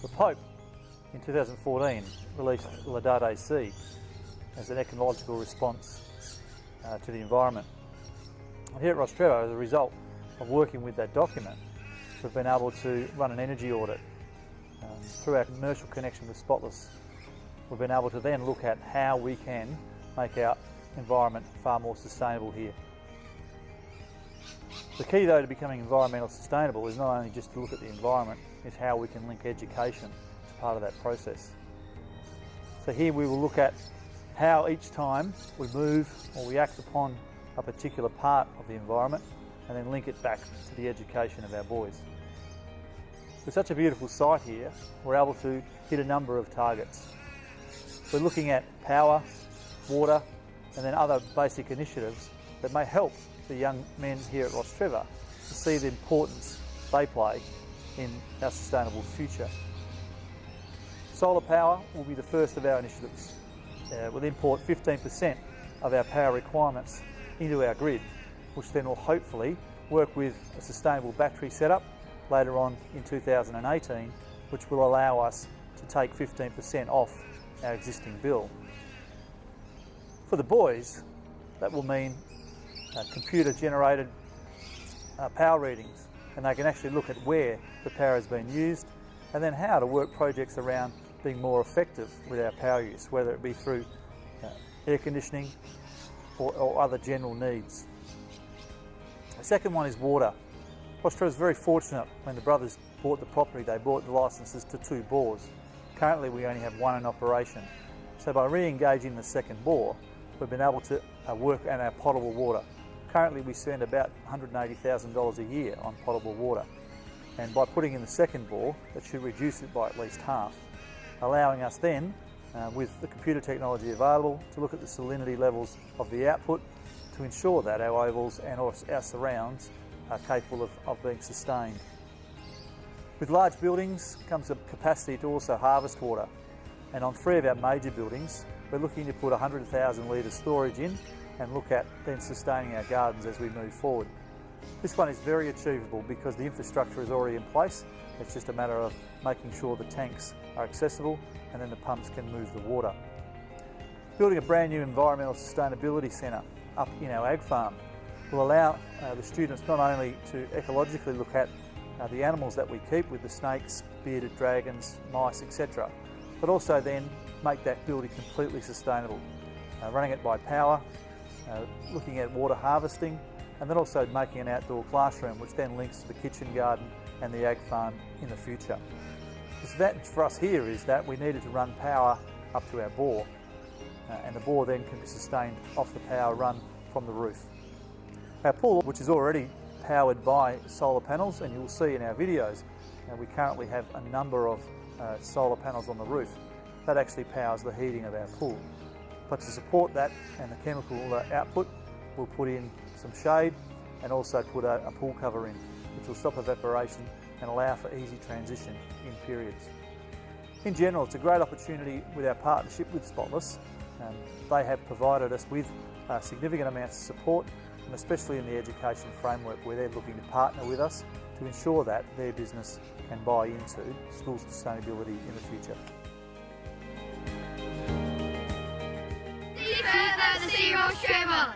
The Pope in 2014 released Laudate Si as an ecological response to the environment. And here at Rostrevor, as a result of working with that document, we've been able to run an energy audit. Through our commercial connection with Spotless, we've been able to then look at how we can make our environment far more sustainable here. The key though to becoming environmentally sustainable is not only just to look at the environment, it's how we can link education as part of that process. So here we will look at how each time we move or we act upon a particular part of the environment and then link it back to the education of our boys. With such a beautiful site here, we're able to hit a number of targets. We're looking at power, water, and then other basic initiatives that may help the young men here at Rostrevor to see the importance they play in our sustainable future. Solar power will be the first of our initiatives. We'll import 15% of our power requirements into our grid, which then will hopefully work with a sustainable battery setup later on in 2018, which will allow us to take 15% off our existing bill. For the boys, that will mean computer generated power readings, and they can actually look at where the power has been used and then how to work projects around being more effective with our power use, whether it be through air conditioning or other general needs. The second one is water. Rostrevor is very fortunate. When the brothers bought the property, they bought the licences to 2 bores. Currently we only have 1 in operation. So by re-engaging the second bore, we've been able to work on our potable water. Currently we spend about $180,000 a year on potable water, and by putting in the second bore, that should reduce it by at least half, allowing us then, with the computer technology available, to look at the salinity levels of the output to ensure that our ovals and our surrounds are capable of being sustained. With large buildings comes the capacity to also harvest water, and on 3 of our major buildings we're looking to put 100,000 litres storage in and look at then sustaining our gardens as we move forward. This one is very achievable because the infrastructure is already in place. It's just a matter of making sure the tanks are accessible and then the pumps can move the water. Building a brand new environmental sustainability centre up in our ag farm will allow the students not only to ecologically look at the animals that we keep with the snakes, bearded dragons, mice, etc., but also then make that building completely sustainable, running it by power, looking at water harvesting, and then also making an outdoor classroom which then links to the kitchen garden and the ag farm in the future. The advantage for us here is that we needed to run power up to our bore, and the bore then can be sustained off the power run from the roof. Our pool, which is already powered by solar panels, and you will see in our videos, we currently have a number of solar panels on the roof. That actually powers the heating of our pool. But to support that and the chemical output, we'll put in some shade and also put a pool cover in, which will stop evaporation and allow for easy transition in periods. In general, it's a great opportunity with our partnership with Spotless. They have provided us with significant amounts of support, and especially in the education framework where they're looking to partner with us to ensure that their business can buy into school sustainability in the future. See you further to see Rostrevor.